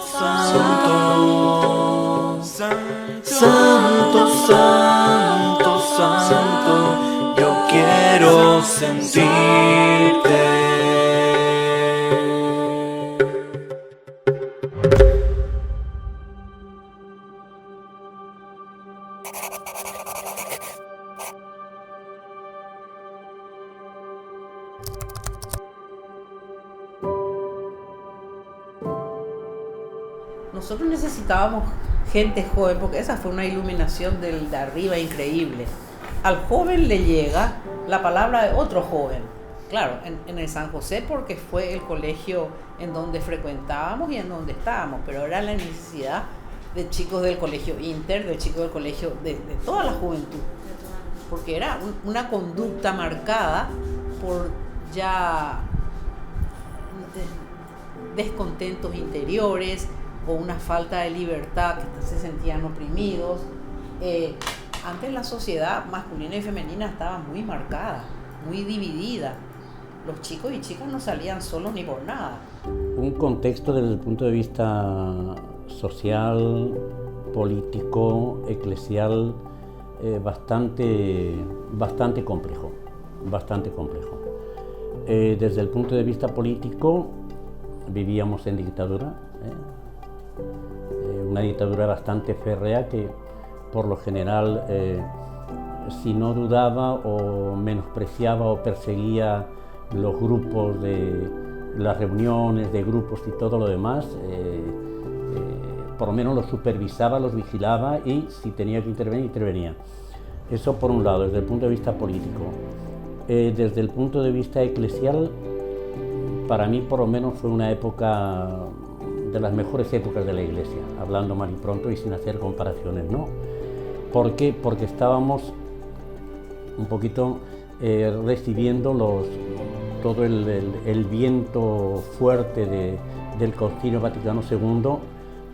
santo, santo, santo, santo, yo quiero sentirte. Nosotros necesitábamos gente joven, porque esa fue una iluminación de arriba increíble. Al joven le llega la palabra de otro joven. Claro, en el San José, porque fue el colegio en donde frecuentábamos y en donde estábamos, pero era la necesidad de chicos del colegio Inter, de chicos del colegio, de toda la juventud, porque era una conducta marcada por ya descontentos interiores, o una falta de libertad, que se sentían oprimidos. Antes la sociedad masculina y femenina estaba muy marcada, muy dividida. Los chicos y chicas no salían solos ni por nada. Un contexto desde el punto de vista social, político, eclesial, bastante complejo. Desde el punto de vista político, vivíamos en dictadura, una dictadura bastante férrea que por lo general, si no dudaba o menospreciaba o perseguía los grupos de las reuniones de grupos y todo lo demás, por lo menos los supervisaba, los vigilaba y si tenía que intervenir, intervenía. Eso por un lado, desde el punto de vista político. Desde el punto de vista eclesial, para mí por lo menos fue una época de las mejores épocas de la Iglesia, hablando mal y pronto y sin hacer comparaciones, ¿no? ¿Por qué? Porque estábamos un poquito recibiendo todo el viento fuerte del Concilio Vaticano II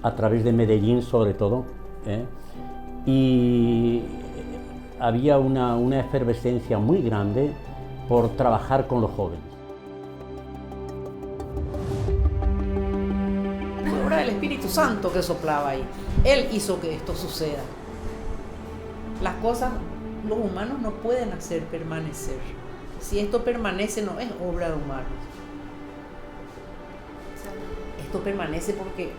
a través de Medellín sobre todo, y había una efervescencia muy grande por trabajar con los jóvenes. Era el Espíritu Santo que soplaba ahí. Él hizo que esto suceda. Las cosas, los humanos no pueden hacer permanecer. Si esto permanece, no es obra de humanos. Esto permanece porque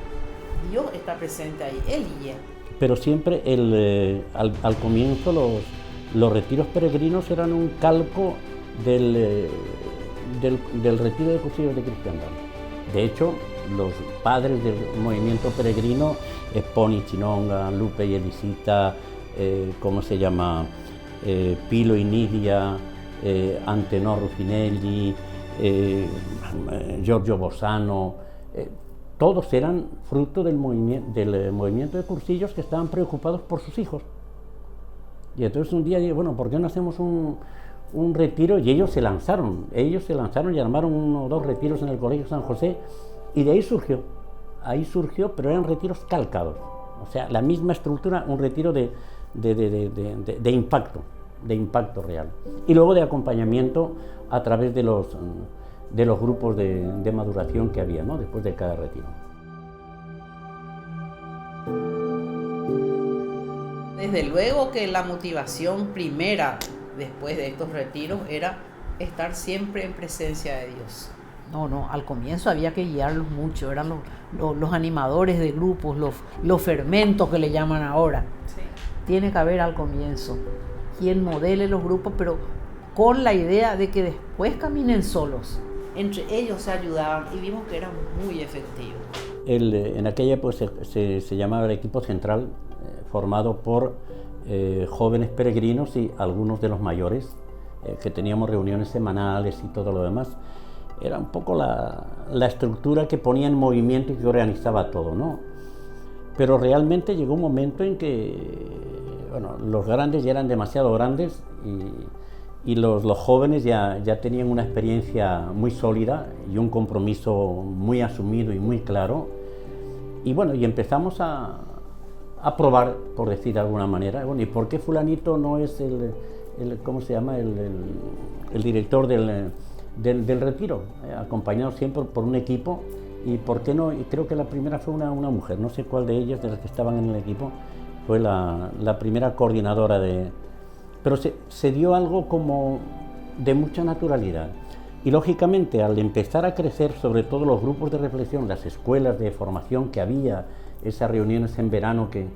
Dios está presente ahí, Él guía. Pero siempre al comienzo los retiros peregrinos eran un calco del retiro de Cursillos de Cristiandad. De hecho, los padres del movimiento peregrino, Pony Chinonga, Lupe y Elisita, Pilo y Nidia, Antenor Rufinelli, Giorgio Bossano, todos eran fruto del movimiento de cursillos que estaban preocupados por sus hijos. Y entonces un día dije, bueno, ¿por qué no hacemos un retiro? Y ellos se lanzaron y armaron 1 o 2 retiros en el Colegio San José, y de ahí surgió, pero eran retiros calcados, o sea, la misma estructura, un retiro de impacto real, y luego de acompañamiento a través de los grupos de maduración que había, ¿no?, después de cada retiro. Desde luego que la motivación primera después de estos retiros era estar siempre en presencia de Dios. No, al comienzo había que guiarlos mucho, eran los animadores de grupos, los fermentos que le llaman ahora. Sí. Tiene que haber al comienzo quien modele los grupos, pero con la idea de que después caminen solos. Entre ellos se ayudaban y vimos que era muy efectivo. En aquella época se llamaba el equipo central, formado por jóvenes peregrinos y algunos de los mayores, que teníamos reuniones semanales y todo lo demás. Era un poco la estructura que ponía en movimiento y que organizaba todo, ¿no? Pero realmente llegó un momento en que, bueno, los grandes ya eran demasiado grandes y los jóvenes ya tenían una experiencia muy sólida y un compromiso muy asumido y muy claro. Y bueno, y empezamos a probar, por decir de alguna manera, bueno, ¿y por qué fulanito no es el director del retiro? Acompañado siempre por un equipo y por qué no, y creo que la primera fue una mujer, no sé cuál de ellas, de las que estaban en el equipo, fue la primera coordinadora de... Pero se dio algo como de mucha naturalidad. Y lógicamente al empezar a crecer, sobre todo los grupos de reflexión, las escuelas de formación que había, esas reuniones en verano que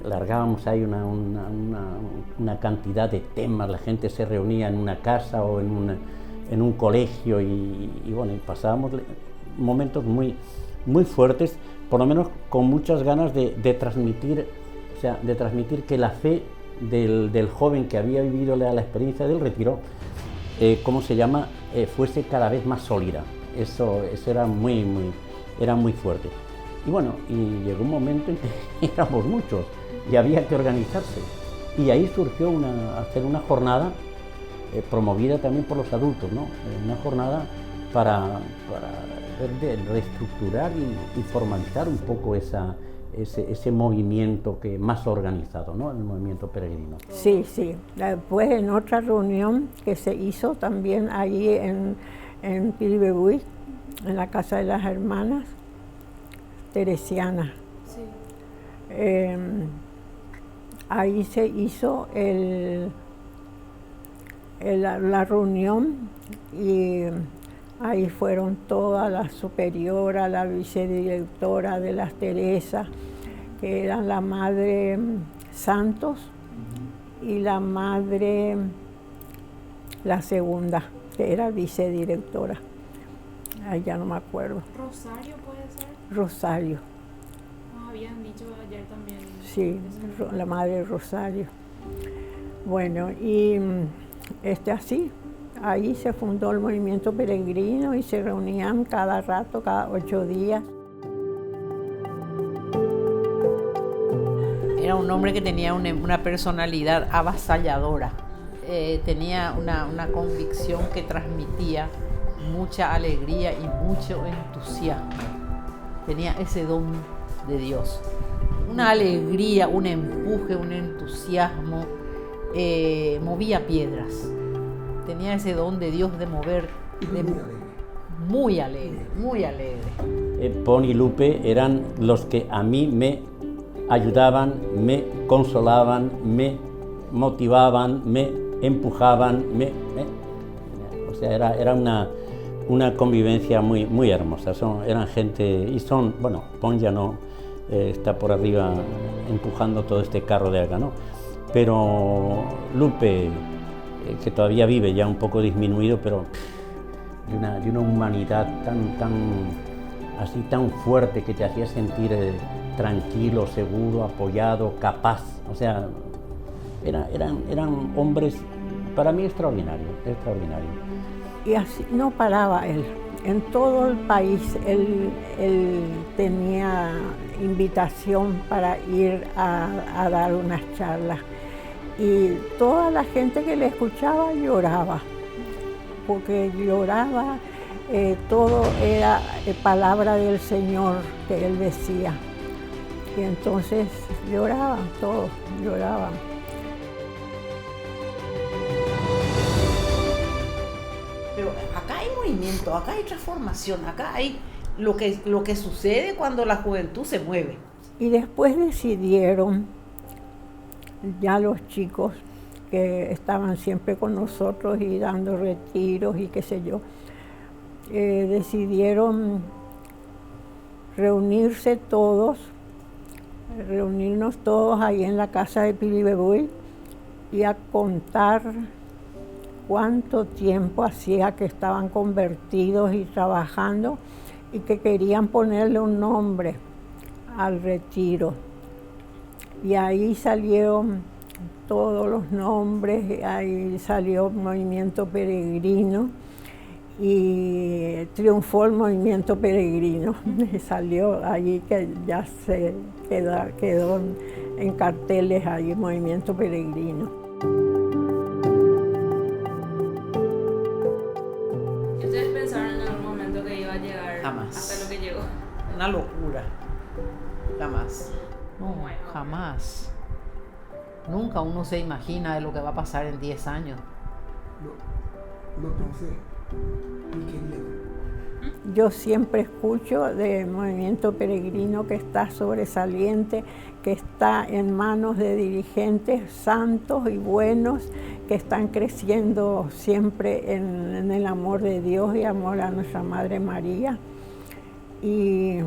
largábamos ahí una cantidad de temas, la gente se reunía en una casa o en un colegio y bueno, y pasábamos momentos muy fuertes, por lo menos con muchas ganas de transmitir, o sea, de transmitir que la fe del joven que había vivido la experiencia del retiro, ¿cómo se llama?, fuese cada vez más sólida. Eso era muy fuerte. Y bueno, y llegó un momento en que éramos muchos y había que organizarse. Y ahí surgió hacer una jornada promovida también por los adultos, ¿no? Una jornada para reestructurar y formalizar un poco ese movimiento más organizado, ¿no? El movimiento peregrino. Sí. Después en otra reunión que se hizo también allí en Pilibebuy, en la casa de las hermanas teresianas. Sí. Ahí se hizo la reunión y ahí fueron todas las superioras, la vicedirectora de las Teresas, que eran la madre Santos y la madre, la segunda, que era vicedirectora. Ay, ya no me acuerdo. ¿Rosario puede ser? Rosario. Nos habían dicho ayer también. Sí, la madre Rosario. Bueno, y así, ahí se fundó el movimiento peregrino y se reunían cada rato, cada 8 días. Era un hombre que tenía una personalidad avasalladora, tenía una convicción que transmitía mucha alegría y mucho entusiasmo. Tenía ese don de Dios, una alegría, un empuje, un entusiasmo, movía piedras. Tenía ese don de Dios de mover, muy alegre. Pon y Lupe eran los que a mí me ayudaban, me consolaban, me motivaban, me empujaban, o sea, era una convivencia muy hermosa. Eran gente, y son, bueno, Pon ya no está por arriba empujando todo este carro de acá, ¿no? Pero Lupe, que todavía vive ya un poco disminuido, pero de una humanidad tan fuerte, que te hacía sentir tranquilo, seguro, apoyado, capaz. O sea, eran hombres para mí extraordinarios. Y así no paraba él. En todo el país él tenía invitación para ir a dar unas charlas. Y toda la gente que le escuchaba lloraba, porque lloraba, todo era palabra del Señor que él decía. Y entonces lloraban, todos lloraban. Pero acá hay movimiento, acá hay transformación, acá hay lo que sucede cuando la juventud se mueve. Y después decidieron, ya los chicos que estaban siempre con nosotros y dando retiros y qué sé yo, decidieron reunirnos todos ahí en la casa de Pilibebuy y a contar cuánto tiempo hacía que estaban convertidos y trabajando y que querían ponerle un nombre al retiro. Y ahí salieron todos los nombres, ahí salió Movimiento Peregrino y triunfó el Movimiento Peregrino. Salió allí, que ya se quedó en carteles ahí, Movimiento Peregrino. ¿Y ustedes pensaron en algún momento que iba a llegar Jamás. hasta lo que llegó? Una locura. Jamás. No, Bueno. jamás. Nunca uno se imagina de lo que va a pasar en 10 años. Lo pensé y quería. Yo siempre escucho del movimiento peregrino que está sobresaliente, que está en manos de dirigentes santos y buenos, que están creciendo siempre en el amor de Dios y amor a nuestra Madre María. Y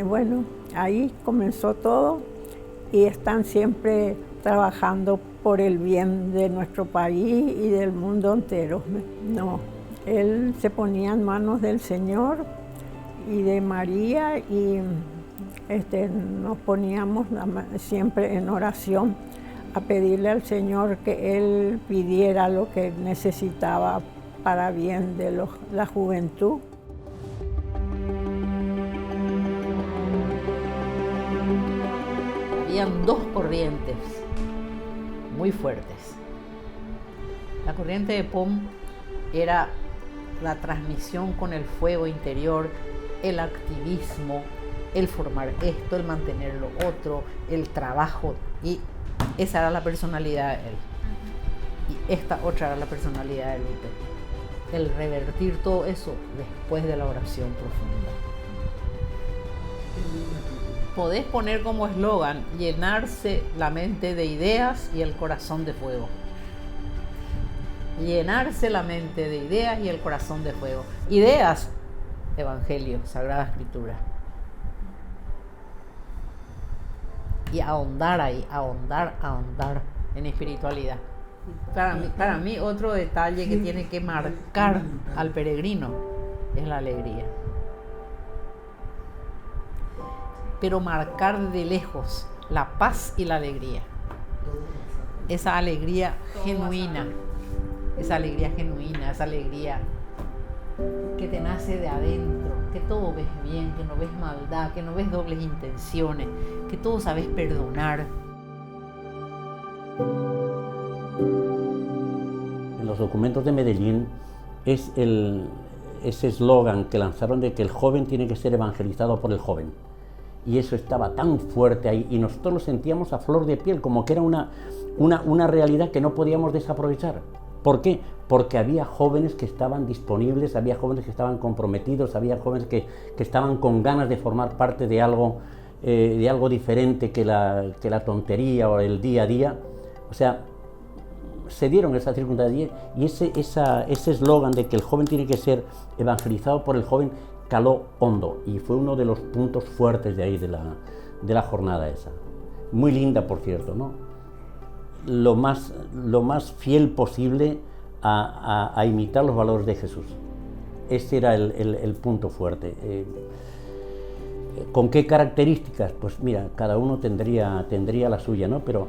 bueno, ahí comenzó todo y están siempre trabajando por el bien de nuestro país y del mundo entero. No, él se ponía en manos del Señor y de María y nos poníamos siempre en oración a pedirle al Señor que Él pidiera lo que necesitaba para bien de la juventud. Habían dos corrientes muy fuertes. La corriente de POM era la transmisión con el fuego interior, el activismo, el formar esto, el mantener lo otro, el trabajo, y esa era la personalidad de él. Y esta otra era la personalidad de Lutero. El revertir todo eso después de la oración profunda. Podés poner como eslogan: llenarse la mente de ideas y el corazón de fuego. Llenarse la mente de ideas y el corazón de fuego. Ideas, Evangelio, Sagrada Escritura. Y ahondar ahí, ahondar en espiritualidad. Para mí otro detalle que tiene que marcar al peregrino es la alegría. Pero marcar de lejos la paz y la alegría. Esa alegría genuina, esa alegría que te nace de adentro, que todo ves bien, que no ves maldad, que no ves dobles intenciones, que todo sabes perdonar. En los documentos de Medellín es ese eslogan que lanzaron de que el joven tiene que ser evangelizado por el joven. Y eso estaba tan fuerte ahí, y nosotros lo sentíamos a flor de piel, como que era una realidad que no podíamos desaprovechar. ¿Por qué? Porque había jóvenes que estaban disponibles, había jóvenes que estaban comprometidos, había jóvenes que estaban con ganas de formar parte de algo diferente que la tontería o el día a día. O sea, se dieron esas circunstancias, y ese eslogan de que el joven tiene que ser evangelizado por el joven caló hondo, y fue uno de los puntos fuertes de ahí de la jornada esa. Muy linda, por cierto, ¿no? Lo más fiel posible a imitar los valores de Jesús. Ese era el punto fuerte. ¿Con qué características? Pues mira, cada uno tendría la suya, ¿no? Pero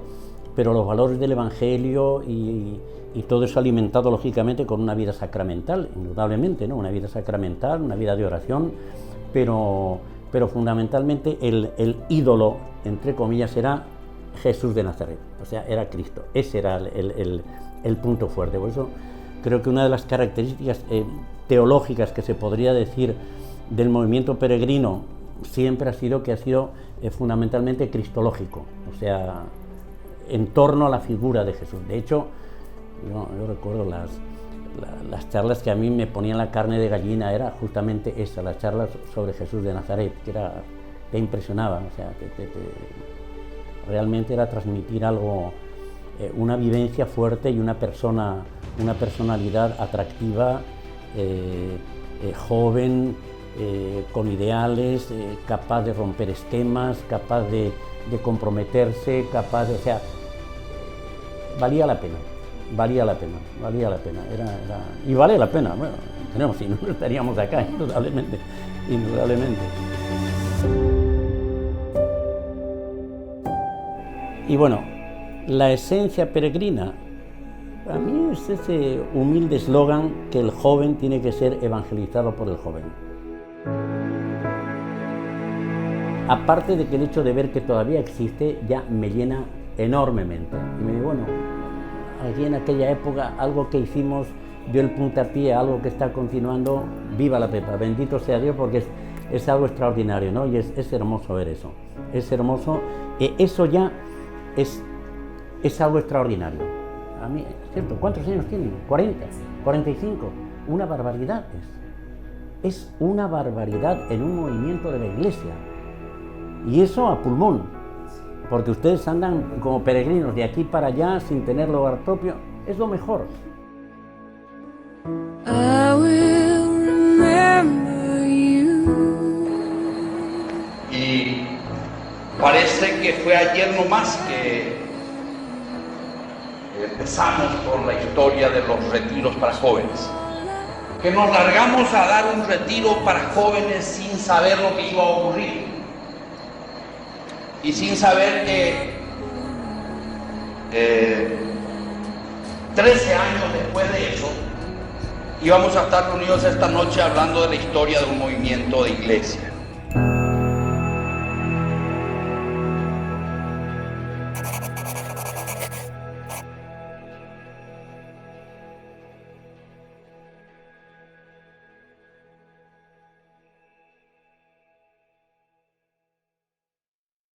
los valores del Evangelio y todo eso alimentado lógicamente con una vida sacramental, indudablemente, ¿no? Una vida sacramental, una vida de oración, pero fundamentalmente el ídolo, entre comillas, era Jesús de Nazaret, o sea, era Cristo. Ese era el punto fuerte. Por eso creo que una de las características teológicas que se podría decir del movimiento peregrino siempre ha sido que ha sido fundamentalmente cristológico, o sea, en torno a la figura de Jesús. De hecho, yo recuerdo las charlas que a mí me ponían la carne de gallina, era justamente esa, las charlas sobre Jesús de Nazaret, que te impresionaban, o sea, realmente era transmitir algo, una vivencia fuerte y una personalidad atractiva, joven, con ideales, capaz de romper esquemas, capaz de comprometerse, o sea, valía la pena. Y vale la pena, bueno, si no estaríamos acá, indudablemente. Y bueno, la esencia peregrina, a mí es ese humilde eslogan que el joven tiene que ser evangelizado por el joven. Aparte de que el hecho de ver que todavía existe ya me llena enormemente. Y me digo, bueno, aquí en aquella época algo que hicimos dio el puntapié a algo que está continuando. Viva la Pepa, bendito sea Dios, porque es algo extraordinario, ¿no? Y es hermoso ver eso, es hermoso, eso ya es algo extraordinario. A mí, ¿cierto? ¿Cuántos años tienen? 40, 45, una barbaridad es. es una barbaridad en un movimiento de la iglesia. Y eso a pulmón, porque ustedes andan como peregrinos de aquí para allá sin tener lugar propio, es lo mejor. I will remember you. Y parece que fue ayer nomás que empezamos con la historia de los retiros para jóvenes. Que nos largamos a dar un retiro para jóvenes sin saber lo que iba a ocurrir. Y sin saber que 13 años después de eso íbamos a estar reunidos esta noche hablando de la historia de un movimiento de iglesia.